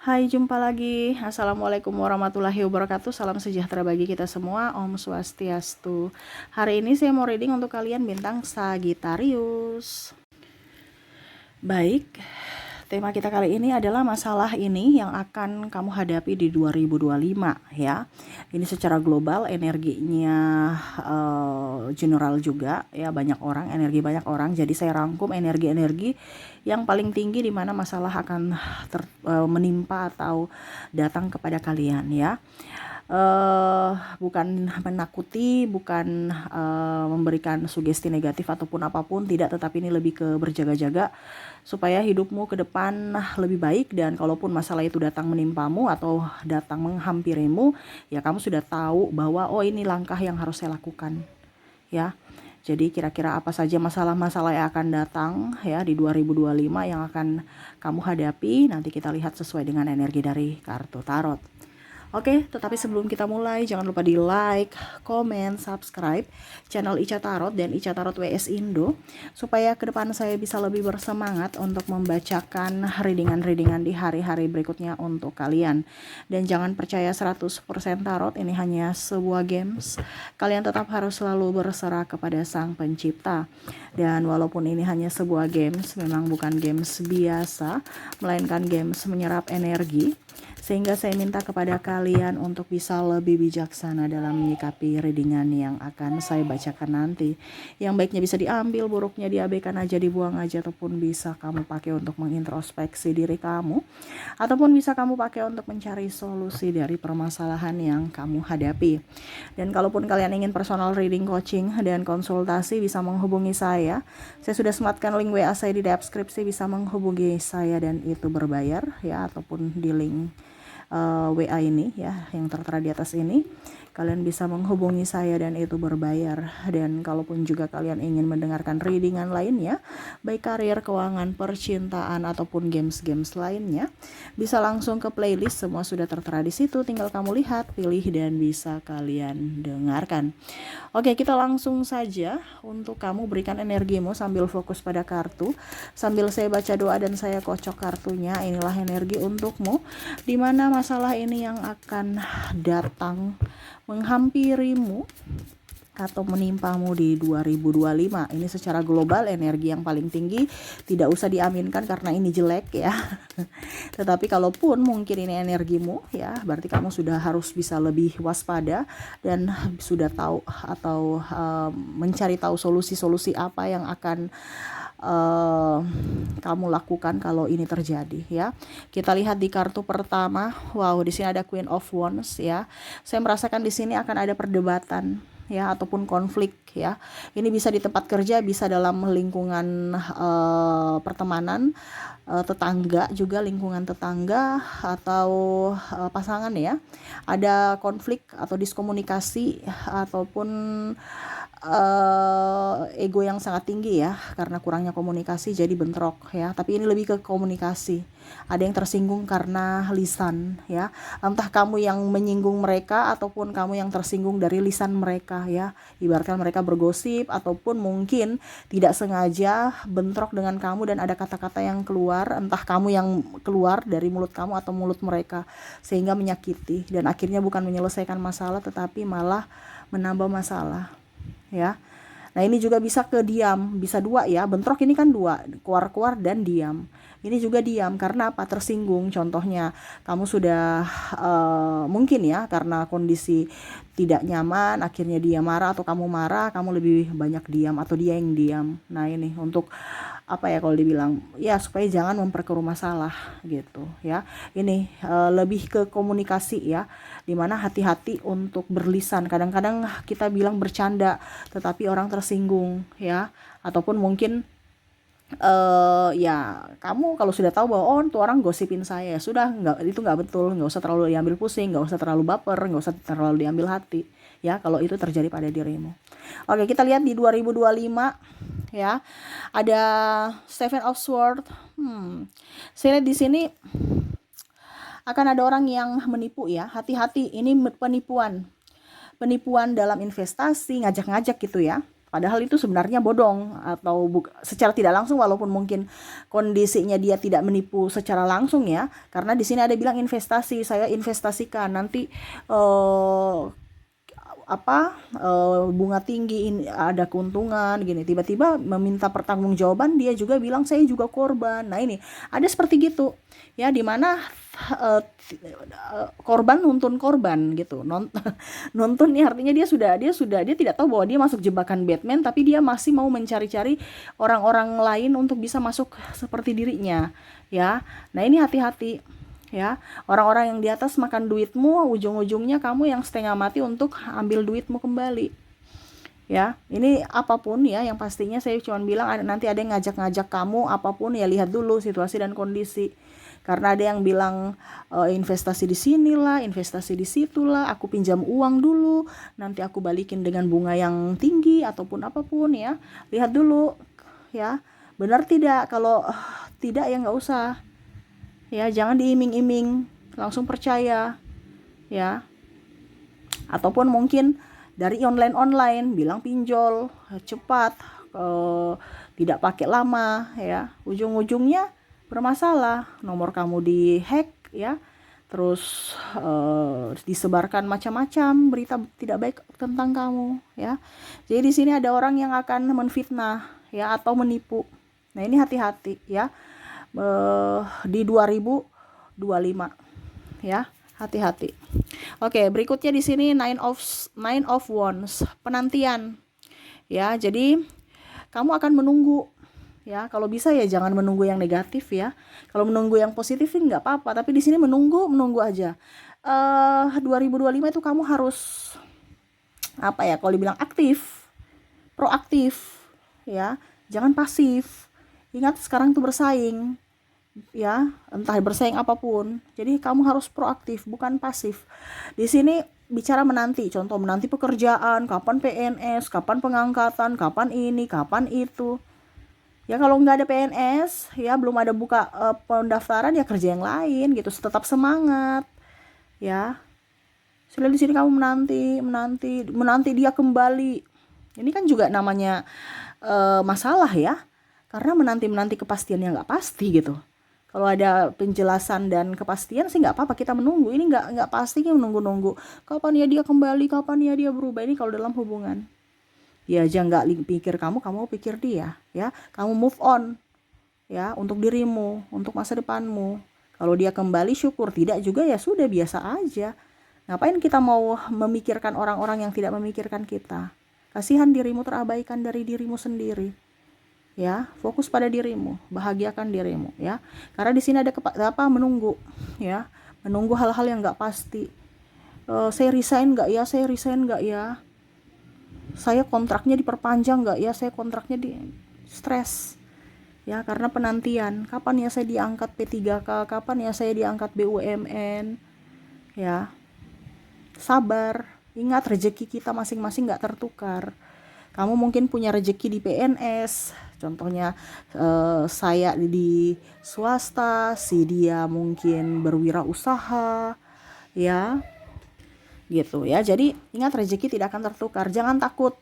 Hai, jumpa lagi. Assalamualaikum warahmatullahi wabarakatuh. Salam sejahtera bagi kita semua. Om Swastiastu. Hari ini saya mau reading untuk kalian bintang Sagittarius. Baik, tema kita kali ini adalah masalah ini yang akan kamu hadapi di 2025 ya. Ini secara global energinya general juga ya, energi banyak orang. Jadi saya rangkum energi-energi yang paling tinggi di mana masalah akan menimpa atau datang kepada kalian ya. Bukan menakuti, bukan memberikan sugesti negatif ataupun apapun, tidak, tetapi ini lebih ke berjaga-jaga supaya hidupmu ke depan lebih baik. Dan kalaupun masalah itu datang menimpamu atau datang menghampirimu, ya kamu sudah tahu bahwa oh ini langkah yang harus saya lakukan ya. Jadi kira-kira apa saja masalah-masalah yang akan datang ya di 2025 yang akan kamu hadapi, nanti kita lihat sesuai dengan energi dari kartu tarot. Oke, tetapi sebelum kita mulai, jangan lupa di like, komen, subscribe channel Ica Tarot dan Ica Tarot WS Indo, supaya ke depan saya bisa lebih bersemangat untuk membacakan readingan-readingan di hari-hari berikutnya untuk kalian. Dan jangan percaya 100% tarot, ini hanya sebuah games. Kalian tetap harus selalu berserah kepada Sang Pencipta. Dan walaupun ini hanya sebuah games, memang bukan games biasa, melainkan games menyerap energi. Sehingga saya minta kepada kalian untuk bisa lebih bijaksana dalam menyikapi readingan yang akan saya bacakan nanti. Yang baiknya bisa diambil, buruknya diabaikan aja, dibuang aja, ataupun bisa kamu pakai untuk mengintrospeksi diri kamu, ataupun bisa kamu pakai untuk mencari solusi dari permasalahan yang kamu hadapi. Dan kalaupun kalian ingin personal reading, coaching, dan konsultasi, bisa menghubungi saya. Saya sudah sematkan link WA saya di deskripsi, bisa menghubungi saya dan itu berbayar ya, ataupun di link WA ini ya yang tertera di atas ini. Kalian bisa menghubungi saya dan itu berbayar. Dan kalaupun juga kalian ingin mendengarkan readingan lainnya, baik karir, keuangan, percintaan, ataupun games-games lainnya, bisa langsung ke playlist, semua sudah tertera di situ. Tinggal kamu lihat, pilih, dan bisa kalian dengarkan. Oke, kita langsung saja. Untuk kamu, berikan energimu sambil fokus pada kartu, sambil saya baca doa dan saya kocok kartunya. Inilah energi untukmu, dimana masalah ini yang akan datang menghampirimu atau menimpamu di 2025. Ini secara global energi yang paling tinggi, tidak usah diaminkan karena ini jelek ya. Tetapi kalaupun mungkin ini energimu ya, berarti kamu sudah harus bisa lebih waspada dan sudah tahu atau mencari tahu solusi-solusi apa yang akan kamu lakukan kalau ini terjadi ya. Kita lihat di kartu pertama. Wow, di sini ada Queen of Wands ya. Saya merasakan di sini akan ada perdebatan ya, ataupun konflik ya. Ini bisa di tempat kerja, bisa dalam lingkungan pertemanan, tetangga juga, lingkungan tetangga atau pasangan ya. Ada konflik atau diskomunikasi ataupun ego yang sangat tinggi ya, karena kurangnya komunikasi jadi bentrok ya. Tapi ini lebih ke komunikasi. Ada yang tersinggung karena lisan ya, entah kamu yang menyinggung mereka ataupun kamu yang tersinggung dari lisan mereka ya. Ibaratkan mereka bergosip ataupun mungkin tidak sengaja bentrok dengan kamu dan ada kata-kata yang keluar, entah kamu yang keluar dari mulut kamu atau mulut mereka, sehingga menyakiti dan akhirnya bukan menyelesaikan masalah tetapi malah menambah masalah ya. Nah ini juga bisa ke diam, bisa dua ya, bentrok ini kan dua, keluar-keluar dan diam. Ini juga diam karena apa? Tersinggung. Contohnya kamu sudah mungkin ya karena kondisi tidak nyaman, akhirnya dia marah atau kamu marah, kamu lebih banyak diam atau dia yang diam. Nah ini untuk apa ya, kalau dibilang ya supaya jangan memperkeruh masalah gitu ya. Ini lebih ke komunikasi ya, dimana hati-hati untuk berlisan. Kadang-kadang kita bilang bercanda tetapi orang tersinggung ya, ataupun mungkin ya kamu kalau sudah tahu bahwa oh tuh orang gosipin saya, sudah nggak, itu nggak betul, nggak usah terlalu diambil pusing, nggak usah terlalu baper, nggak usah terlalu diambil hati ya kalau itu terjadi pada dirimu. Oke, kita lihat di 2025 ya, ada Seven of Swords. Saya lihat di sini akan ada orang yang menipu ya, hati-hati, ini penipuan dalam investasi, ngajak-ngajak gitu ya. Padahal itu sebenarnya bodong atau secara tidak langsung, walaupun mungkin kondisinya dia tidak menipu secara langsung ya. Karena di sini ada bilang investasi, saya investasikan nanti eh, bunga tinggi, ada keuntungan gini, tiba-tiba meminta pertanggungjawaban, dia juga bilang saya juga korban. Nah ini ada seperti gitu ya, dimana korban nuntun korban gitu. Nuntun nih artinya dia tidak tahu bahwa dia masuk jebakan Batman, tapi dia masih mau mencari-cari orang-orang lain untuk bisa masuk seperti dirinya ya. Nah ini hati-hati ya, orang-orang yang di atas makan duitmu, ujung-ujungnya kamu yang setengah mati untuk ambil duitmu kembali ya. Ini apapun ya, yang pastinya saya cuma bilang nanti ada yang ngajak-ngajak kamu apapun ya, lihat dulu situasi dan kondisi. Karena ada yang bilang investasi di sinilah, investasi di situlah, aku pinjam uang dulu, nanti aku balikin dengan bunga yang tinggi ataupun apapun ya. Lihat dulu ya, benar tidak? Kalau tidak ya nggak usah. Ya, jangan diiming-iming, langsung percaya ya. Ataupun mungkin dari online bilang pinjol cepat, tidak pakai lama ya, ujung-ujungnya bermasalah, nomor kamu dihack ya, terus disebarkan macam-macam berita tidak baik tentang kamu ya. Jadi di sini ada orang yang akan menfitnah ya atau menipu. Nah ini hati-hati ya. Di 2025 ya, hati-hati. Oke, berikutnya di sini nine of wands, penantian ya. Jadi kamu akan menunggu ya, kalau bisa ya jangan menunggu yang negatif ya. Kalau menunggu yang positif sih nggak apa-apa, tapi di sini menunggu aja. 2025 itu kamu harus apa ya, kalau dibilang aktif, proaktif ya, jangan pasif. Ingat sekarang tuh bersaing ya, entah bersaing apapun. Jadi kamu harus proaktif, bukan pasif. Di sini bicara menanti, contoh menanti pekerjaan, kapan PNS, kapan pengangkatan, kapan ini, kapan itu. Ya kalau nggak ada PNS, ya belum ada buka pendaftaran, ya kerja yang lain gitu. Tetap semangat, ya. Soalnya di sini kamu menanti dia kembali. Ini kan juga namanya masalah ya, karena menanti kepastian yang nggak pasti gitu. Kalau ada penjelasan dan kepastian sih nggak apa-apa, kita menunggu. Ini nggak pastinya menunggu kapan ya dia kembali, kapan ya dia berubah. Ini kalau dalam hubungan ya, aja nggak pikir kamu pikir dia ya. Kamu move on ya, untuk dirimu, untuk masa depanmu. Kalau dia kembali syukur, tidak juga ya sudah, biasa aja. Ngapain kita mau memikirkan orang-orang yang tidak memikirkan kita? Kasihan dirimu terabaikan dari dirimu sendiri ya. Fokus pada dirimu, bahagiakan dirimu ya. Karena di sini ada menunggu ya, menunggu hal-hal yang nggak pasti. Saya resign nggak ya, saya kontraknya diperpanjang nggak ya, saya kontraknya di stres ya, karena penantian kapan ya saya diangkat P3K, kapan ya saya diangkat BUMN ya. Sabar, ingat rezeki kita masing-masing nggak tertukar. Kamu mungkin punya rezeki di PNS, contohnya saya di swasta, si dia mungkin berwirausaha ya, gitu ya. Jadi ingat rezeki tidak akan tertukar, jangan takut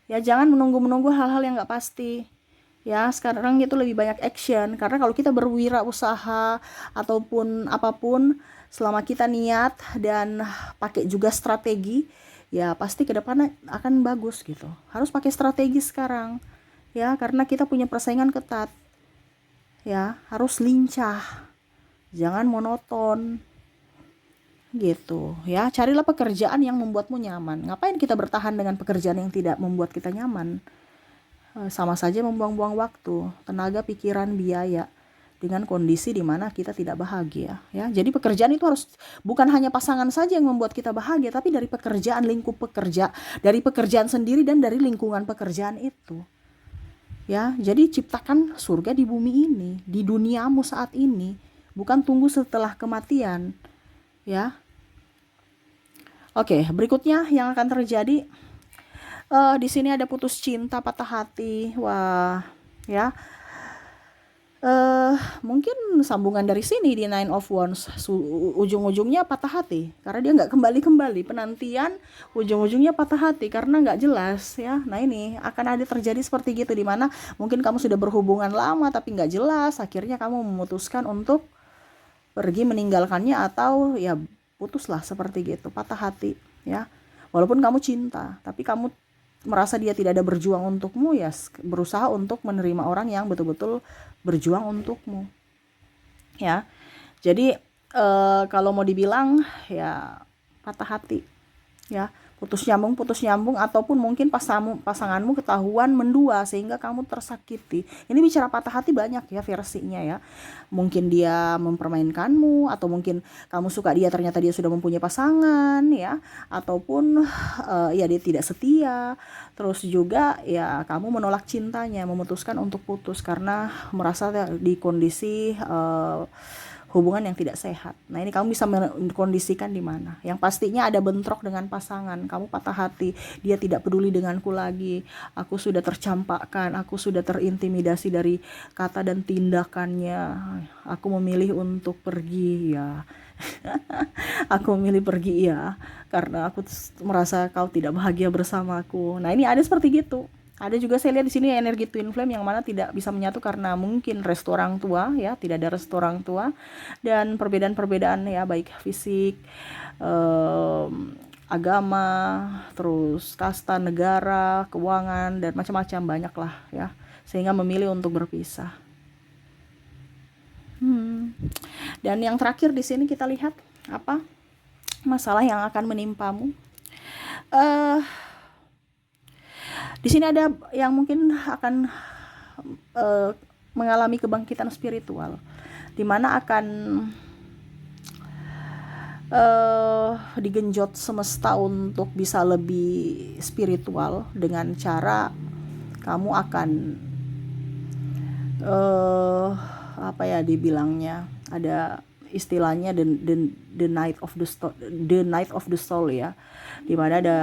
ya, jangan menunggu hal-hal yang nggak pasti ya. Sekarang itu lebih banyak action, karena kalau kita berwirausaha ataupun apapun, selama kita niat dan pakai juga strategi ya, pasti ke depan akan bagus gitu. Harus pakai strategi sekarang ya, karena kita punya persaingan ketat ya. Harus lincah, jangan monoton gitu ya. Carilah pekerjaan yang membuatmu nyaman. Ngapain kita bertahan dengan pekerjaan yang tidak membuat kita nyaman? Sama saja membuang-buang waktu, tenaga, pikiran, biaya, dengan kondisi di mana kita tidak bahagia ya. Jadi pekerjaan itu harus bukan hanya pasangan saja yang membuat kita bahagia, tapi dari pekerjaan, lingkup pekerja, dari pekerjaan sendiri dan dari lingkungan pekerjaan itu ya. Jadi ciptakan surga di bumi ini, di duniamu saat ini, bukan tunggu setelah kematian ya. Oke, berikutnya yang akan terjadi di sini ada putus cinta, patah hati. Wah ya, Mungkin sambungan dari sini di Nine of Wands, ujung-ujungnya patah hati karena dia nggak kembali-kembali, penantian ujung-ujungnya patah hati karena nggak jelas ya. Nah ini akan ada terjadi seperti gitu, dimana mungkin kamu sudah berhubungan lama tapi nggak jelas, akhirnya kamu memutuskan untuk pergi meninggalkannya, atau ya putuslah seperti gitu, patah hati ya. Walaupun kamu cinta tapi kamu merasa dia tidak ada berjuang untukmu, ya berusaha untuk menerima orang yang betul-betul berjuang untukmu ya. Jadi kalau mau dibilang ya patah hati ya, putus nyambung, ataupun mungkin pasanganmu ketahuan mendua sehingga kamu tersakiti. Ini bicara patah hati banyak ya versinya ya. Mungkin dia mempermainkanmu, atau mungkin kamu suka dia ternyata dia sudah mempunyai pasangan ya, ataupun ya dia tidak setia. Terus juga ya kamu menolak cintanya, memutuskan untuk putus karena merasa di kondisi hubungan yang tidak sehat. Nah ini kamu bisa mengkondisikan di mana. Yang pastinya ada bentrok dengan pasangan. Kamu patah hati, dia tidak peduli denganku lagi. Aku sudah tercampakkan, aku sudah terintimidasi dari kata dan tindakannya. Aku memilih untuk pergi ya. Aku memilih pergi ya, karena aku merasa kau tidak bahagia bersamaku. Nah ini ada seperti gitu. Ada juga saya lihat di sini energi twin flame yang mana tidak bisa menyatu karena mungkin restu orang tua ya, tidak ada restu orang tua, dan perbedaan-perbedaan ya, baik fisik, agama, terus kasta, negara, keuangan, dan macam-macam, banyak lah ya, sehingga memilih untuk berpisah. Dan yang terakhir di sini kita lihat apa masalah yang akan menimpamu. Di sini ada yang mungkin akan mengalami kebangkitan spiritual, di mana akan digenjot semesta untuk bisa lebih spiritual dengan cara kamu akan apa ya dibilangnya, ada istilahnya the night of the soul ya, di mana ada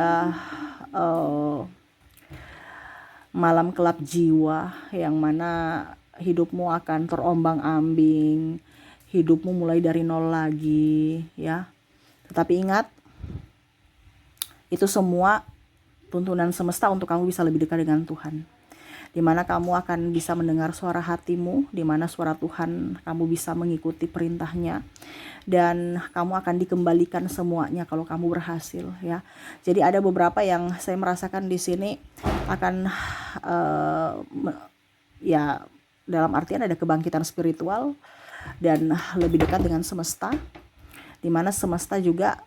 malam kelap jiwa yang mana hidupmu akan terombang-ambing, hidupmu mulai dari nol lagi ya. Tetapi ingat, itu semua tuntunan semesta untuk kamu bisa lebih dekat dengan Tuhan, di mana kamu akan bisa mendengar suara hatimu, di mana suara Tuhan kamu bisa mengikuti perintahnya, dan kamu akan dikembalikan semuanya kalau kamu berhasil ya. Jadi ada beberapa yang saya merasakan di sini akan ya dalam artian ada kebangkitan spiritual dan lebih dekat dengan semesta, di mana semesta juga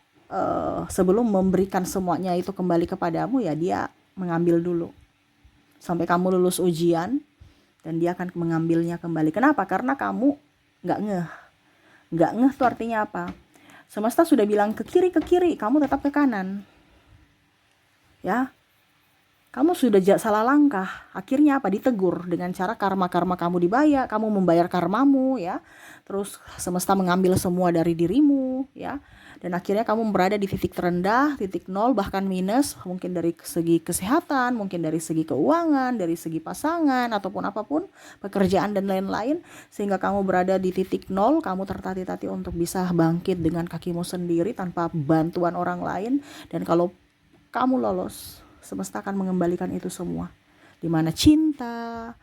sebelum memberikan semuanya itu kembali kepadamu ya, dia mengambil dulu sampai kamu lulus ujian, dan dia akan mengambilnya kembali. Kenapa? Karena kamu nggak ngeh tuh artinya apa? Semesta sudah bilang ke kiri, kamu tetap ke kanan ya. Kamu sudah salah langkah, akhirnya apa? Ditegur dengan cara karma kamu dibayar, kamu membayar karmamu ya. Terus semesta mengambil semua dari dirimu ya, dan akhirnya kamu berada di titik terendah, titik nol, bahkan minus, mungkin dari segi kesehatan, mungkin dari segi keuangan, dari segi pasangan, ataupun apapun, pekerjaan dan lain-lain, sehingga kamu berada di titik nol. Kamu tertatih-tatih untuk bisa bangkit dengan kakimu sendiri tanpa bantuan orang lain. Dan kalau kamu lolos, semesta akan mengembalikan itu semua, dimana cinta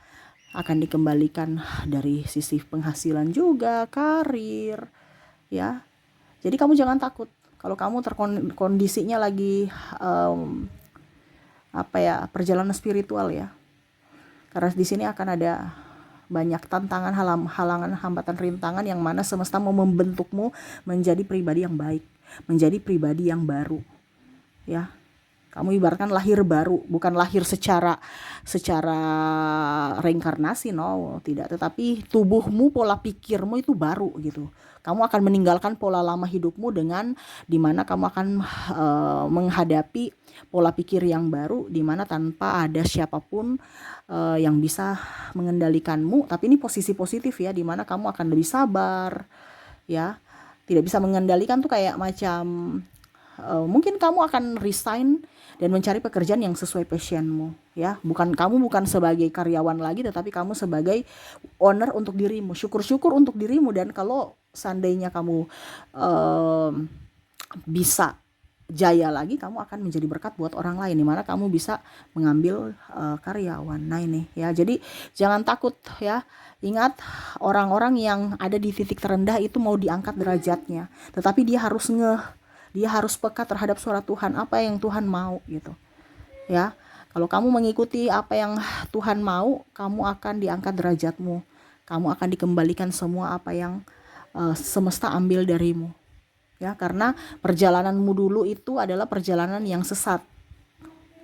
akan dikembalikan dari sisi penghasilan juga, karir ya. Jadi kamu jangan takut kalau kamu kondisinya lagi perjalanan spiritual ya, karena di sini akan ada banyak tantangan, halangan, hambatan, rintangan yang mana semesta mau membentukmu menjadi pribadi yang baik, menjadi pribadi yang baru ya. Kamu ibaratkan lahir baru, bukan lahir secara reinkarnasi, no, tidak. Tetapi tubuhmu, pola pikirmu itu baru gitu. Kamu akan meninggalkan pola lama hidupmu dengan dimana kamu akan menghadapi pola pikir yang baru, dimana tanpa ada siapapun yang bisa mengendalikanmu. Tapi ini posisi positif ya, dimana kamu akan lebih sabar ya. Tidak bisa mengendalikan tuh kayak macam mungkin kamu akan resign dan mencari pekerjaan yang sesuai passionmu, ya. Kamu bukan sebagai karyawan lagi, tetapi kamu sebagai owner untuk dirimu. Syukur-syukur untuk dirimu, dan kalau seandainya kamu bisa jaya lagi, kamu akan menjadi berkat buat orang lain, dimana kamu bisa mengambil karyawan. Nah ini ya, jadi jangan takut ya. Ingat, orang-orang yang ada di titik terendah itu mau diangkat derajatnya, tetapi dia harus peka terhadap suara Tuhan, apa yang Tuhan mau gitu ya. Kalau kamu mengikuti apa yang Tuhan mau, kamu akan diangkat derajatmu, kamu akan dikembalikan semua apa yang semesta ambil darimu ya, karena perjalananmu dulu itu adalah perjalanan yang sesat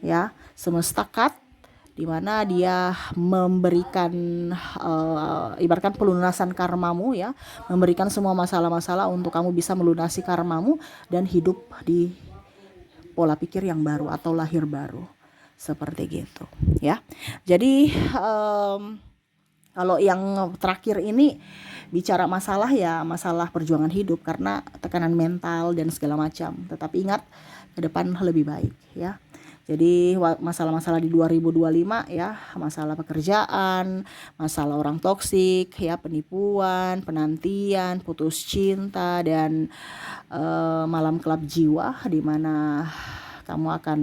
ya. Semesta cut, di mana dia memberikan ibaratkan pelunasan karmamu ya, memberikan semua masalah-masalah untuk kamu bisa melunasi karmamu dan hidup di pola pikir yang baru atau lahir baru, seperti gitu ya. Jadi kalau yang terakhir ini bicara masalah ya, masalah perjuangan hidup karena tekanan mental dan segala macam. Tetapi ingat, ke depan lebih baik ya. Jadi masalah-masalah di 2025 ya, masalah pekerjaan, masalah orang toksik ya, penipuan, penantian, putus cinta, dan malam kelab jiwa, di mana kamu akan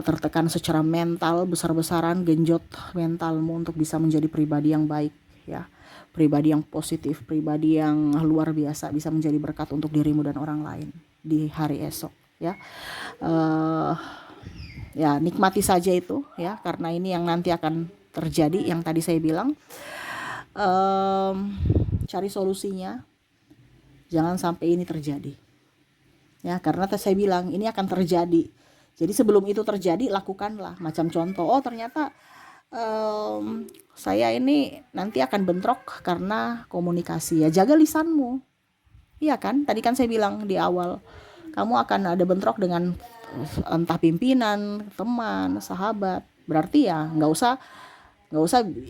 tertekan secara mental besar-besaran, genjot mentalmu untuk bisa menjadi pribadi yang baik ya, pribadi yang positif, pribadi yang luar biasa, bisa menjadi berkat untuk dirimu dan orang lain di hari esok ya. Ya nikmati saja itu ya, karena ini yang nanti akan terjadi, yang tadi saya bilang. Cari solusinya, jangan sampai ini terjadi ya, karena saya bilang ini akan terjadi. Jadi sebelum itu terjadi, lakukanlah. Macam contoh, oh ternyata saya ini nanti akan bentrok karena komunikasi, ya jaga lisanmu. Iya kan, tadi kan saya bilang di awal, kamu akan ada bentrok dengan entah pimpinan, teman, sahabat. Berarti ya nggak usah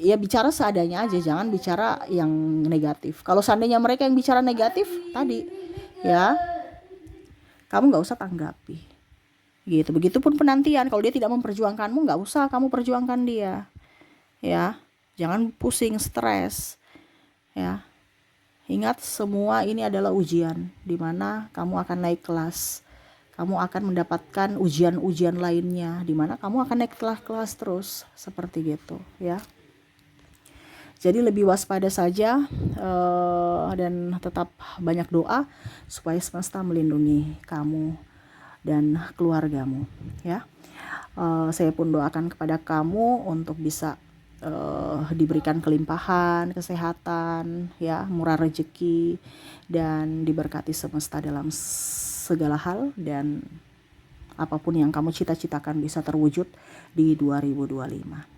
ya, bicara seadanya aja, jangan bicara yang negatif. Kalau seandainya mereka yang bicara negatif tadi ya, kamu nggak usah tanggapi gitu. Begitupun penantian, kalau dia tidak memperjuangkanmu, nggak usah kamu perjuangkan dia ya. Jangan pusing, stres ya. Ingat, semua ini adalah ujian, dimana kamu akan naik kelas, kamu akan mendapatkan ujian-ujian lainnya, dimana kamu akan naik kelas terus, seperti gitu ya. Jadi lebih waspada saja, dan tetap banyak doa supaya semesta melindungi kamu dan keluargamu ya. Saya pun doakan kepada kamu untuk bisa diberikan kelimpahan, kesehatan ya, murah rezeki, dan diberkati semesta dalam segala hal, dan apapun yang kamu cita-citakan bisa terwujud di 2025.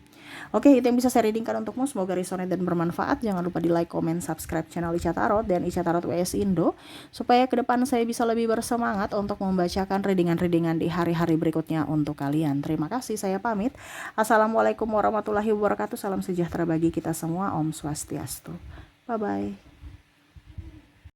Oke, itu yang bisa saya readingkan untukmu. Semoga resonate dan bermanfaat. Jangan lupa di like, comment, subscribe channel Ica Tarot dan Ica Tarot WS Indo, supaya ke depan saya bisa lebih bersemangat untuk membacakan readingan-readingan di hari-hari berikutnya untuk kalian. Terima kasih, saya pamit. Assalamualaikum warahmatullahi wabarakatuh. Salam sejahtera bagi kita semua. Om Swastiastu. Bye-bye.